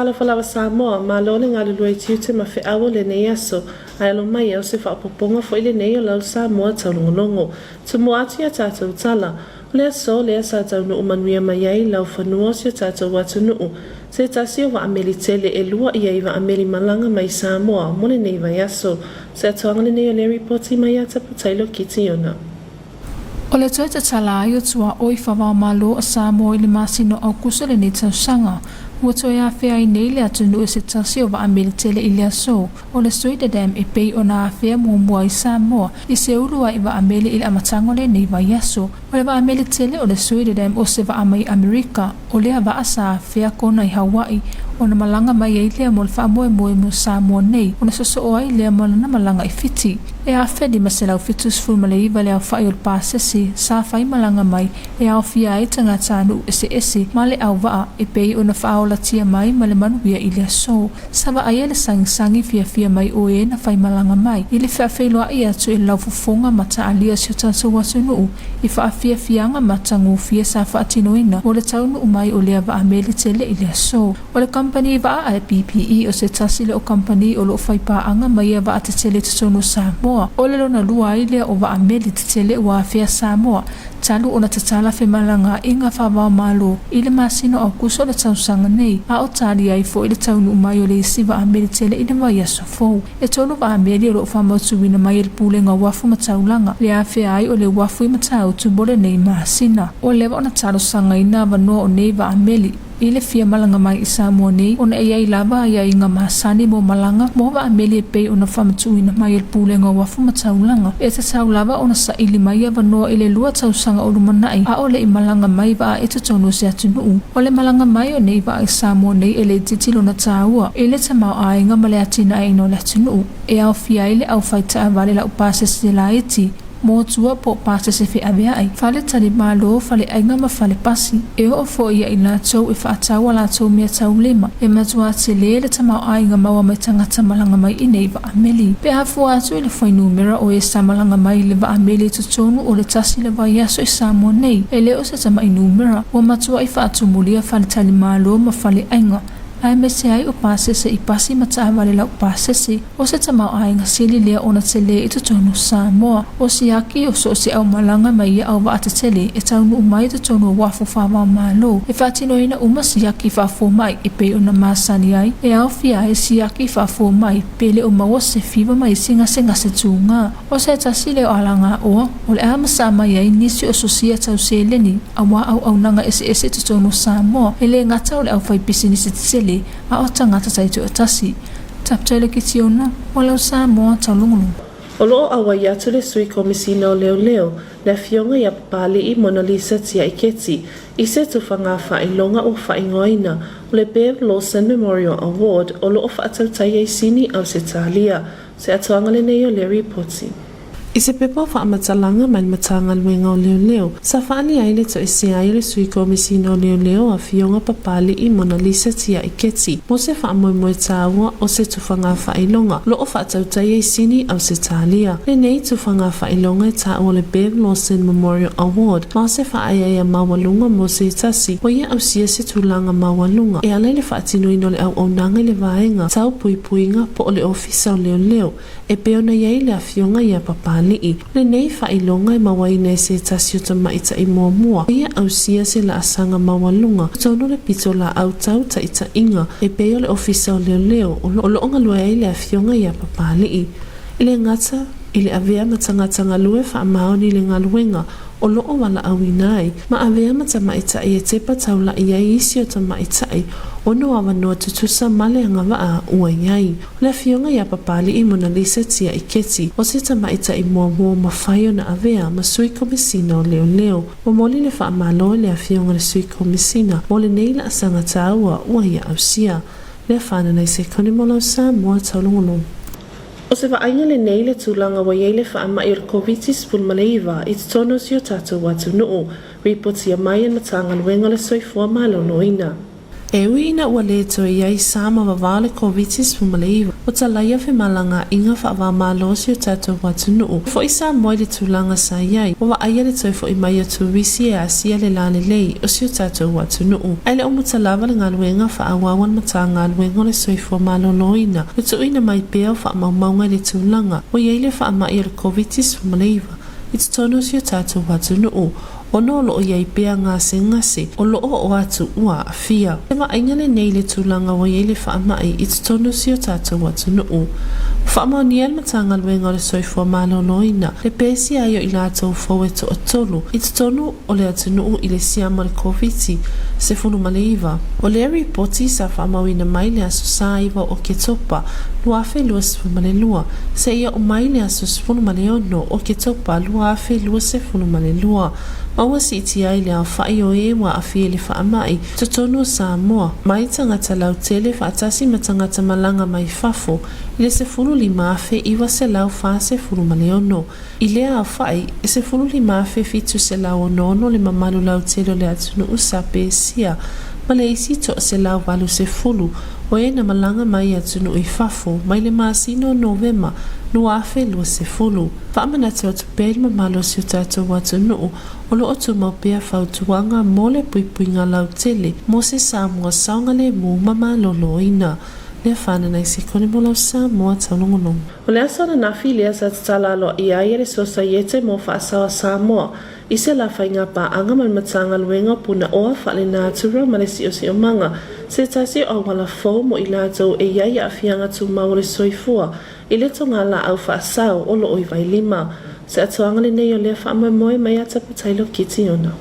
tala falawa Samoa ma lole ngale lue tiute ma fe awo le nei aso ai lo mai o se whaapoponga fo ile nei o lau Samoa taulogologo tumu ati a tātou tala le aso le asa tau nuu manuia mai ai lau whanua si o tātou watu nuu se tasi o wa ameli tele e lua ia i wa ameli malanga mai Samoa mo le nei vai aso se atoanga le nei o le ripoti mai ata patailo kiti ona. O le toita tala ai o tua oi whawao malo a Samoa i le masino au kusa le nei tausanga. Ua toi a whea i nei le atu nuu se tasi o wa ameli tele i le aso. O le soida dam e pei o na a whea mua i Samoa i se ulua i wa ameli i le amatango le nei vai aso. O le wa ameli tele o le soida dam o se wa amai Amerika o lea wa asa a whea kona i Hawaii o na malanga mai e lea mo le wha moe mo Samoa nei o na soso o ai lea mo na malanga i fiti. E a whidi ma se lau fitus fulma le iwa lea whai o le pāsesi sa whai malanga mai e a whia e tanga tānu ese ma le au waa e pei o na whaola tia mai ma le manuia i lea so. Sawa ai le sangi fia mai o e na whai malanga mai i le wha whailoa i atu e lau fufonga mata alia si o tātou watu nuu i wha fianga mata ngūfia sa wha atinoina o le taunu umai o lea wa amele tele i lea so. O le company wa a PPE o se tasi le o company o lo whai paanga mai e wa ate tele tutonu Samoa. O le lona lua i lea o wa amele te tele wa whea Samoa talu o na tatala whe malanga inga whawao malo i le masino au kuso le tausanga nei a o tali ai fo i le taunu umai o le isi wa amele tele i le mai aso fou. E tolu wa amele o lo whamautuwina mai e le pule ngā wafu mataulanga le a whea ai o le wafu i matau tumbole nei masina. O lewa o na talo sanga ina wanoa o nei wa amele i le fia malanga mai i Samoa nei o na e ai lava ia i ngā masani mo malanga mo wa amele e pei o na whamatuina mai e le pule ngā wafu mataulanga e te tau lava o na sa ili mai a wanoa i le lua tausanga o lumanai a o le i malanga mai wa e te tonu se atu nuu. O le malanga mai o nei wa i Samoa nei e le titilo na tāua e le tamau a inga ma le atina e no le atu nuu e au fia i le au whaita a vale la upase se la eti mo tua po pase se fe avea ai fale tali malo fale ainga ma fale pasi e o fo ia ina tau e whaatau ala tau mea tau lema e matua te le tamau ainga maua mai tangata malanga mai i nei wa ameli pe hafu atu i le whai numera o e sa malanga mai le wa ameli tutonu o le tasi le wa iaso i Samoa nei e le o se tama i numera o matua i whaatu mulia fale tali malo ma fale ainga ai me se ai o pasese i pasi mata avale la o pasese o se tamau ainga sili lea ona te le i tutonu Samoa o si aki o so se au malanga mai au wa ata tele e taunu umai tutonu o wafu whawa malo e whatino ina uma si aki whafo mai e pe ona masani ai e au fia e si aki whafo mai pe le o maua se fiwa mai singa se tunga o se tasi le o alanga o le ama sa mai ai nisi o sosia tau se leni a wa au nanga ese tutonu Samoa e le ngata o le au whai pisini se tele a o tangata taito o tasi. Taptele ki tiona, walau Samoa taulogologo. O loo awa i atu le sui komisina o leo le fionga ia papali i Mona Lisa tia iketi i se tufanga whailonga o whaingoina o le Bev Lawson Memorial Award o loo whaatautai ai sini au se talia se atoanga le nei o le ripoti. I se pepa whaamatalanga mai matanga luenga o leo sa whaani aile to isi ai le sui komisina o leo a fionga papali i Mona Lisa tia iketi mo se whaamoemoe tāua o se tufanga whailonga lo o whaatautai ai sini au se talia le nei tufanga whailonga e tāua le Bev Lawson Memorial Award ma se whaaiai a mawalunga mo se tasi o ia au sia se tulanga mawalunga e alai le whaatino ino le au nanga le vaenga tau puipuinga po o le ofisa o leo e peona iai le a fionga ia papali le nei whailonga i mawaina e se tasi o tamaita i mua ia au sia se la asanga mawalunga tono le pito la au tau taita inga e peo le ofisa o leo o loonga lua e le afionga ia papali i le ngata i le avea matanga lue whaamaoni le ngaluenga o loo wala awinai ma avea matamaita i e tepa taula i ai isi o tamaitai o no awa noa tutusa male anga waa ua iai. O le fionga ia papali i Mona Lisa tia iketi o se tamaita i mua mawhaio na avea ma sui komisina o leo o moli le wha amalo le a fionga le sui komisina mo le neila asanga tāua ua ia au sia le whana nei se kone molau Samoa taulogologo. O se whainga le nei le tūlanga wa iei le whaama i Komiti Faamisionare i te tono si o tātou watu nuu, ripoti a mai na tanga luenga le soifua malo noina. E uina ua le to iai sama vavale Komiti Faamisionare o talaia fe malanga inga whaavamalo si o tatou watunuu. Fo isa moi le tūlanga sa iai, o wa aia le toi fo i mai o tūwisi e asia le lane lei o si o tatou watunuu. Ai le omu talawa le ngaluenga whaawawan mata ngaluenga o le soifua maloloina. Le tuina mai pea o whaamaumaunga le tūlanga, o iai le whaamai o le Komiti Faamisionare. I te tono si o tatou watunuu. O no lo iai pea ngase o lo o atu ua afia. E ma aingale nei le tūlanga wa iai le whaamai i te tono si o tātou watunuu. Whaamau ni elma tanga luenga o le soifua maloloina. Le pēsi ai o i lātou faueto o tolu. I te tonu o le atunuu i le siama le Komiti se Faamisionare. O le ripoti sa whaamau ina mai le aso saiva o ke topa luafe lua se Faamisionare. Se ia o mai le aso se Faamisionare o ke topa luafe lua se Faamisionare. Maua si iti ai le au whai o e wa awhie le whaamai to tonu Samoa. Mai tangata lau tele whaatasi ma tangata malanga mai whafo i le se fulu li maafe iwa se lau wha se Faamisionare. I le au whai e se fulu li maafe fitu se lau o nono le mamalu lau tele le atunu usa pēsia ma le isi to se lau walu se fulu o e na malanga mai atunu i whafo mai le maasino Novema lua afe lua se fulu. Whaamanate o tu pēri mamalo si o tātou watunuu o lo o tu maupea whautuanga mo le puipuinga lau tele mo se Samoa saunga le mu mamaloloina. Lea whananai se kone mo lau Samoa taulogologo. O le asana nafi lea sa tatalalo i aia le sosaiete mo whaasawa Samoa. I se la whainga pa anga man matanga luenga puna oa whale nātura ma le si o manga. Se tasi o wala fō mo i lātou e iai a whianga tu mau le soifua. I le tonga la au whaasau o lo oi vai lima. Se atoanga le nei o lea whaamoe mai atapu tailo kiti ona.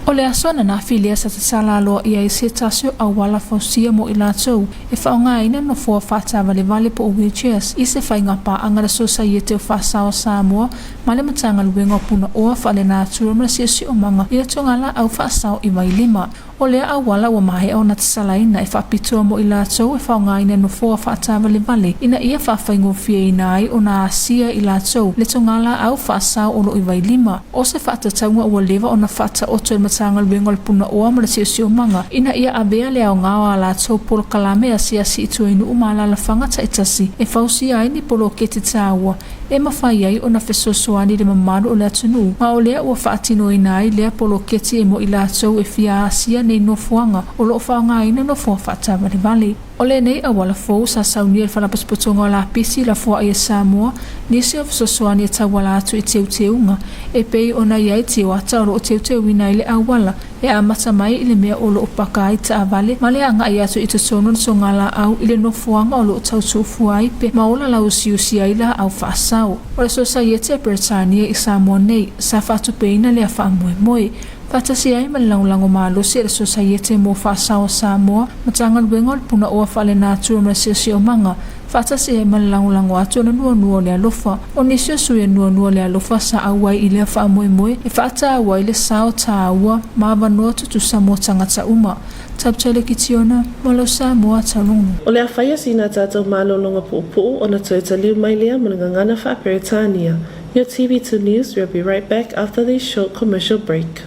O le asona na filia sa tasalalo ia i se tasio au wala fausia mo i lātou e whaonga ina no fua whaatawa le vale po o wheelchairs i se whainga pa anga le sosaiete o whaasao Samoa ma le matanga luenga puna oa whaale nātura ma si o manga i le tonga la au whaasao i vai lima. O lea au wala wa mahe au na tasalaina e whapitua mo i lātou e whaonga ina no fua whaatawa le vale ina ia whawhaingo fia ina ai o na asia i lātou le tonga la au whaasao o lo i vai lima. O se whaatataunga ua lewa o na whaata oto e tanga luenga le puna oa ma le si o manga ina ia avea le au ngawa la tau polo kalame a si itu inu umala la fanga ta itasi e fausi ai ni polo kete taua e mawhai ai o na fesosoani le mamaru o le atunu ma o lea ua whaatino ina ai lea polo kete e mo i la tau e fia asia nei no fuanga o lo whaanga ina no fua whaatawa le vale. O le nei a wala fōu sa sauni e whanapaspotonga o la pisi la fua i Samoa nisi o fesosoani e tawala atu i teuteunga e pei ona iai te wata o lo o teuteu ina i le awala e a mata mai i le mea o lo o paka i ta avale ma le anga i atu i te sono na songa la au i le no fuanga o lo o tautofu ai pe maola la usiusi ai la au whaasau. O le sosaiete e Britania i Samoa nei sa whatu peina le a whaamoe moe. Fatasi ai ma lango malo se le sosaiete mo whaasao Samoa matanga luenga le puna oa whale nātua ma si o manga. Fatasi ai ma lango atu na nuanua le alofa. O nisio sui nuanua le alofa sa awai i lea whaamoe e whaata awai le sao ta aua ma wanoa tutu Samoa tangata uma. Tabtele kitiona malo Samoa taulogologo. O le a whaia sina tātou malolonga pu'upu'u o na toeta liu mai lea mo ngangana wha Peretania. Your TV2 News will be right back after this short commercial break.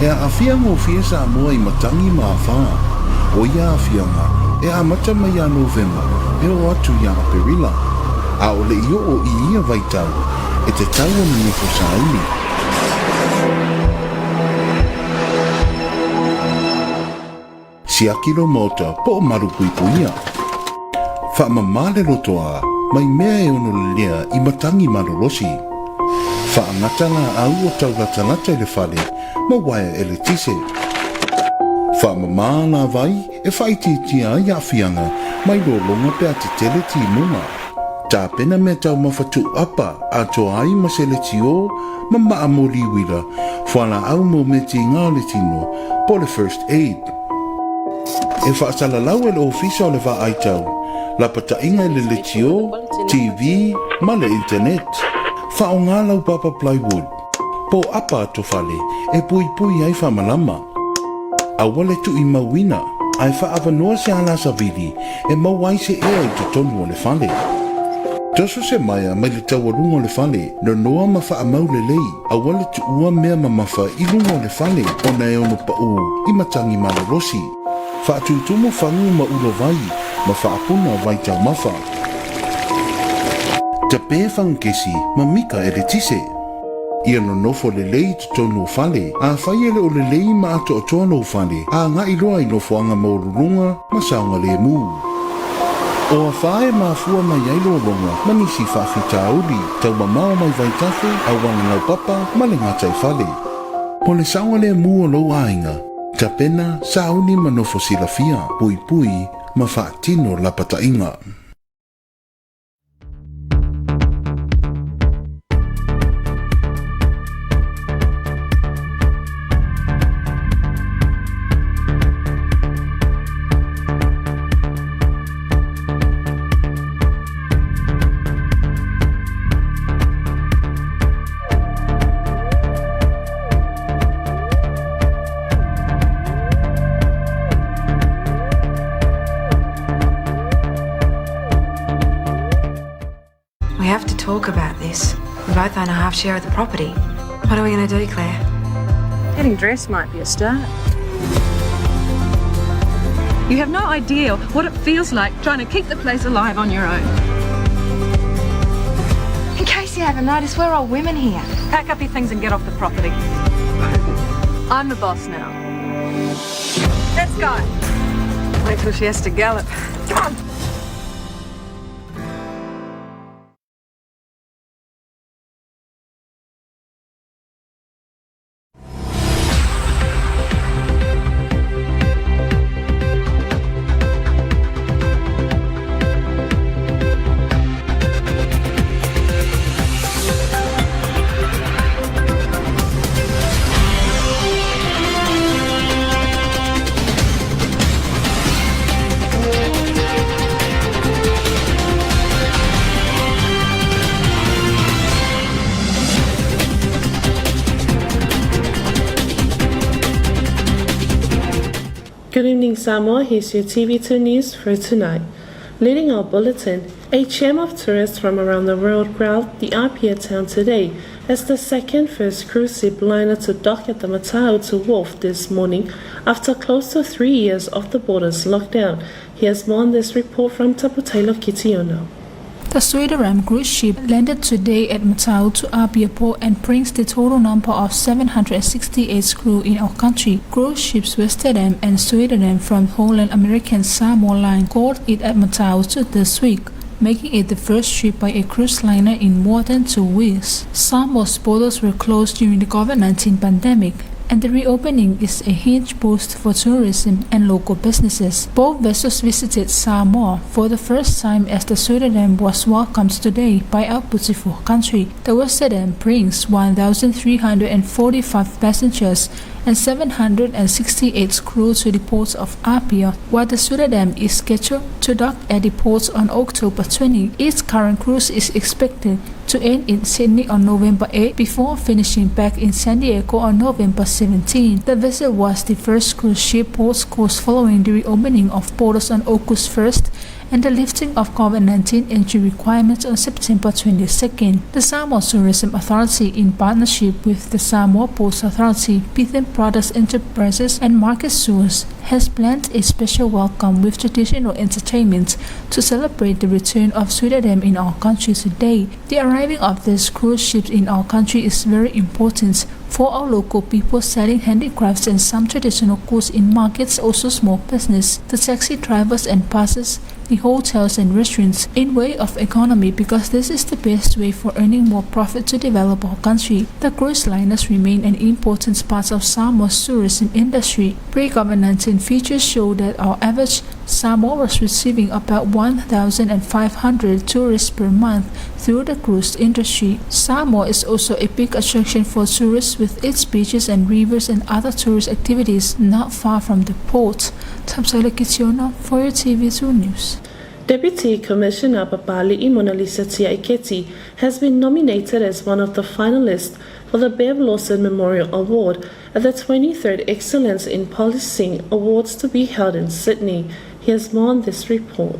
E a awhia ngō whia Samoa i matangi mā whaa. O ia a whianga, e a mata mai a Novemba, e o atu ia a Perila. A o le io o i ia vaitau, e te tau o nini ko saini. Siakiro mota po o maru puipuia. Whaamamale rotoa, mai mea e ono lea i matangi marolosi. Whaangatanga au o tauratanata i le whale, ma waia e le tise. Whaamamana vai e whaititia i a whianga mai lo longa pe a te tele ti munga. Ta pena me tau mawhatu apa a toa ai ma se le tio ma maa mo liwira whana au mo me ti ngā le tino po le first aid. E whaasala lau e le ofisa o le wha ai tau, la pata inga le le tio, TV, ma le internet. Wha o ngā lau papa plywood, po apa to whale e pui pui ai wha malama. A wale tu i mawina, ai wha awanoa se ala sa vidi e mawai se ea i to tonu o le whale. Taso se maia mai le tawarunga o le whale, no noa ma wha amau le lei, a wale tu ua mea ma mawha i lunga o le whale, o na e ono pa u, i matangi mala rosi. Wha atu tumu whangu ma ulo vai, ma wha apuna vai tau mawha. Ta pē whangu kesi, ma mika e le tise. Ia no nofo le lei tu tonu o whale, a whai ele o le lei ma ato o tono o whale, a ngā iloa i nofo anga maururunga, ma saunga le mu. O a whae ma fua mai ailo o longa, ma nisi whaafita auli, tau mamao mai vai tafu, a wanga nau papa, ma le ngatai whale. Po le saunga le mu o lo ainga, ta pena sauni ma nofo silafia, pui pui, ma whaatino la pata inga. We have to talk about this. We both own a half share of the property. What are we going to do, Claire? Getting dressed might be a start. You have no idea what it feels like trying to keep the place alive on your own. In case you haven't noticed, we're all women here. Pack up your things and get off the property. I'm the boss now. Let's go. Wait till she has to gallop. Come on. Good evening, Samoa. Here's your TV2 news for tonight. Leading our bulletin, a cham of tourists from around the world crowd the Apia town today as the second first cruise ship liner to dock at the Matautu Wharf this morning after close to 3 years of the border's lockdown. Here's more on this report from Taputailo Kitiono. The Suidaram cruise ship landed today at Matautu Apia Port and brings the total number of 768 crew in our country. Cruise ships Westerdam and Suidaram from Holland American Samoa line called it at Matautu this week, making it the first ship by a cruise liner in more than 2 years. Samoa's borders were closed during the COVID-19 pandemic, and the reopening is a huge boost for tourism and local businesses. Both vessels visited Samoa for the first time as the Suidaram was welcomed today by our beautiful country. The Westerdam brings 1,345 passengers and 768 crew to the port of Apia, while the Suidaram is scheduled to dock at the port on October 20. Its current cruise is expected to end in Sydney on November 8 before finishing back in San Diego on November 17. The vessel was the first cruise ship post-cruise following the reopening of borders on August 1st and the lifting of COVID-19 entry requirements on September 22nd. The Samoa Tourism Authority, in partnership with the Samoa Ports Authority, Bitham Brothers Enterprises and Market Stores, has planned a special welcome with traditional entertainment to celebrate the return of Suidaram in our country today. The arriving of these cruise ships in our country is very important For our local people selling handicrafts and some traditional goods in markets, also small business, the taxi drivers and buses, the hotels and restaurants, in way of economy, because this is the best way for earning more profit to develop our country. The cruise liners remain an important part of Samoa's tourism industry. Pre-COVID-19 figures show that our average Samoa was receiving about 1,500 tourists per month through the cruise industry. Samoa is also a big attraction for tourists with its beaches and rivers and other tourist activities not far from the port. Taulogologo for your TV2 News. Deputy Commissioner Papali Monalisa Iketi has been nominated as one of the finalists for the Bev Lawson Memorial Award at the 23rd Excellence in Policing Awards to be held in Sydney. Here's more on this report.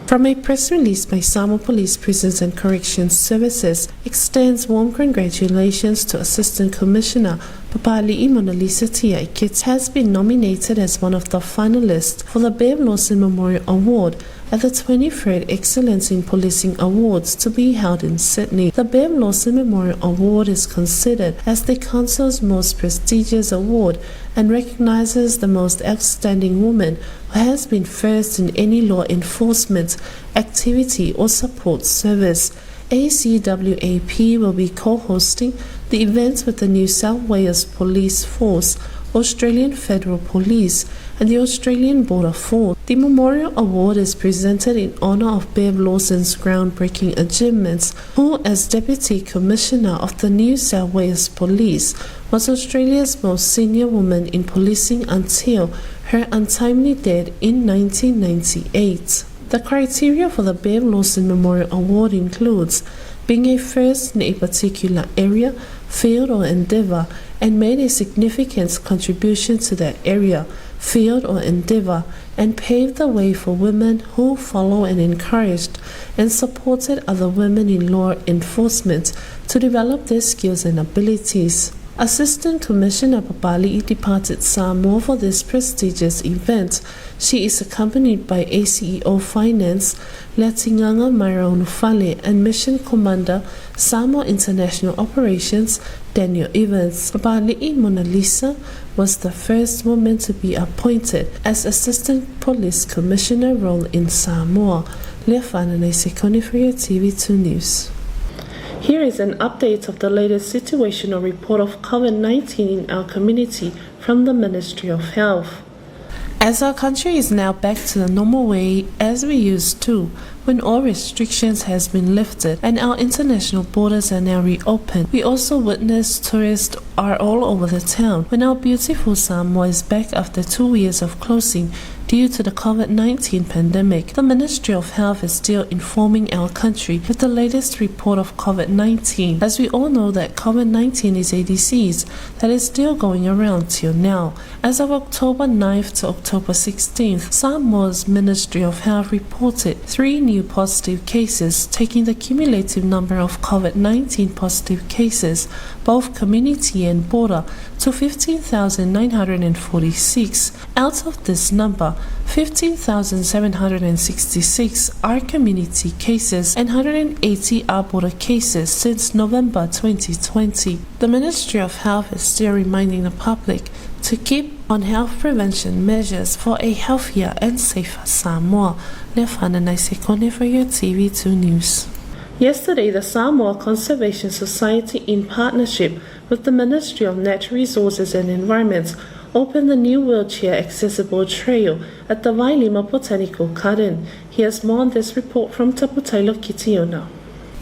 From a press release by Samoa Police Prisons and Corrections Services extends warm congratulations to Assistant Commissioner Papali Monalisa Iketi has been nominated as one of the finalists for the Bev Lawson Memorial Award at the 23rd Excellence in Policing Awards to be held in Sydney. The Bev Lawson Memorial Award is considered as the Council's most prestigious award and recognizes the most outstanding woman who has been first in any law enforcement activity or support service. ACWAP will be co-hosting the event with the New South Wales Police Force, Australian Federal Police, and the Australian Border Force. The Memorial Award is presented in honour of Bev Lawson's groundbreaking achievements, who, as Deputy Commissioner of the New South Wales Police, was Australia's most senior woman in policing until her untimely death in 1998. The criteria for the Bev Lawson Memorial Award includes being a first in a particular area, field or endeavour, and made a significant contribution to that area, field or endeavour, and paved the way for women who follow and encouraged and supported other women in law enforcement to develop their skills and abilities. Assistant Commissioner Papali departed Samoa for this prestigious event. She is accompanied by ACEO Finance, Latinganga Mairaunufale, and Mission Commander, Samoa International Operations, Daniel Evans. Papali Monalisa was the first woman to be appointed as Assistant Police Commissioner role in Samoa. Leafana Naisekoni for your TV2 News. Here is an update of the latest situational report of COVID-19 in our community from the Ministry of Health. As our country is now back to the normal way as we used to, when all restrictions has been lifted and our international borders are now reopened, we also witness tourists are all over the town. When our beautiful Samoa is back after 2 years of closing due to the COVID-19 pandemic, the Ministry of Health is still informing our country with the latest report of COVID-19, as we all know that COVID-19 is a disease that is still going around till now. As of October 9th to October 16th, Samoa's Ministry of Health reported 3 new positive cases, taking the cumulative number of COVID-19 positive cases, both community and border, to 15,946. Out of this number, 15,766 are community cases and 180 are border cases since November 2020. The Ministry of Health is still reminding the public to keep on health prevention measures for a healthier and safer Samoa. Leafana Naisekoni for your TV2 News. Yesterday, the Samoa Conservation Society, in partnership with the Ministry of Natural Resources and Environment, opened the new wheelchair-accessible trail at the Wailima Botanical Garden. Here's more on this report from Taulogologo.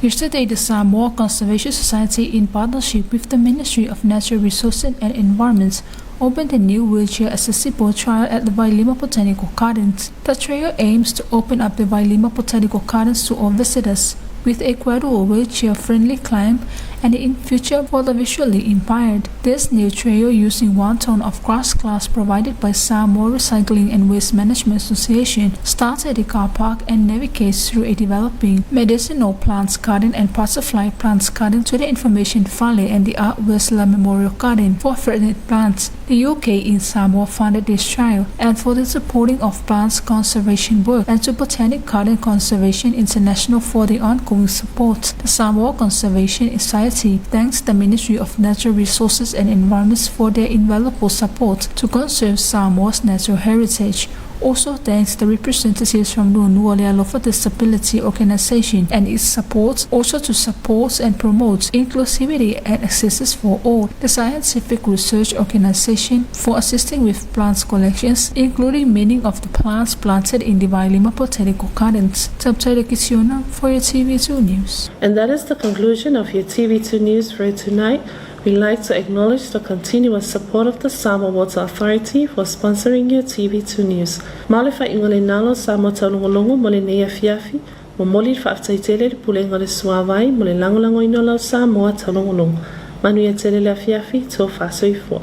Yesterday, the Samoa Conservation Society, in partnership with the Ministry of Natural Resources and Environment, opened a new wheelchair-accessible trail at the Wailima Botanical Gardens. The trail aims to open up the Wailima Botanical Gardens to all visitors, with a gradual wheelchair-friendly climb and in future for the visually impaired. This new trail, using 1 ton of grass glass provided by Samoa Recycling and Waste Management Association, starts at the car park and navigates through a developing medicinal plants garden and butterfly plants garden to the Information Valley and the Art Wessler Memorial Garden for threatened plants. The UK in Samoa funded this trail, and for the supporting of plants conservation work, and to Botanic Garden Conservation International for the ongoing ongoing support. The Samoa Conservation Society thanks the Ministry of Natural Resources and Environment for their invaluable support to conserve Samoa's natural heritage. Also thanks the representatives from the Nualealo for Disability Organization and its support also to support and promote inclusivity and access for all. The Scientific Research Organization for assisting with plants collections, including many of the plants planted in the Vailima Botanical Gardens. Tabtele Kisiona for your TV2 News. And that is the conclusion of your TV2 News for tonight. We'd like to acknowledge the continuous support of the Samoa Water Authority for sponsoring your TV2 News. Male fa ingole nalo Samoa Taulogologo mole nei afiafi, mo moli fa aftaitele le pulenga le suavai mole langolango inola Samoa Taulogologo. Manu ia tele le afiafi to faso ifua.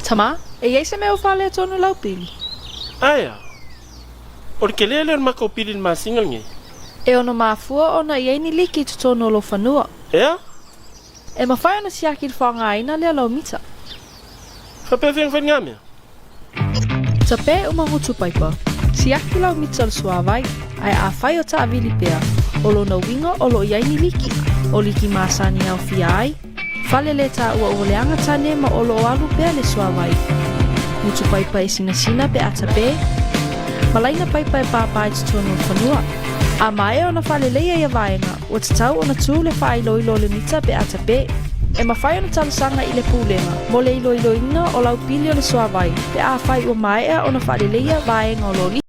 Tama, e iei se meo whale tonu lau pili. Aia, o ke lea lea mako pili ma singal nge. E ono mafua ona iei ni liki tu tonu lo whanua. Ea? E mawhai ona siaki whanga aina lea lau mita. Whapewheng whenga mea? Ta pe umahutu paipa, siaki lau mita le suavai, ai a whai o ta avili pea, o lo na winga o lo iei ni liki, o liki maasani au fia ai, Fale le ta ua uleanga tane ma olo alu pea le suawai. Mutu paipa e sina pe ata pe. Malaina paipa e papa e tonu whanua. A mae ona fale leia ia vaenga, o te tau ona tū le whai loilo le mita pe ata pe. E mawhai ona talasanga i le pūlenga, mo le loilo ina o lau pili o le suawai. Pe a whai ua mae ona fale leia vaenga o loli.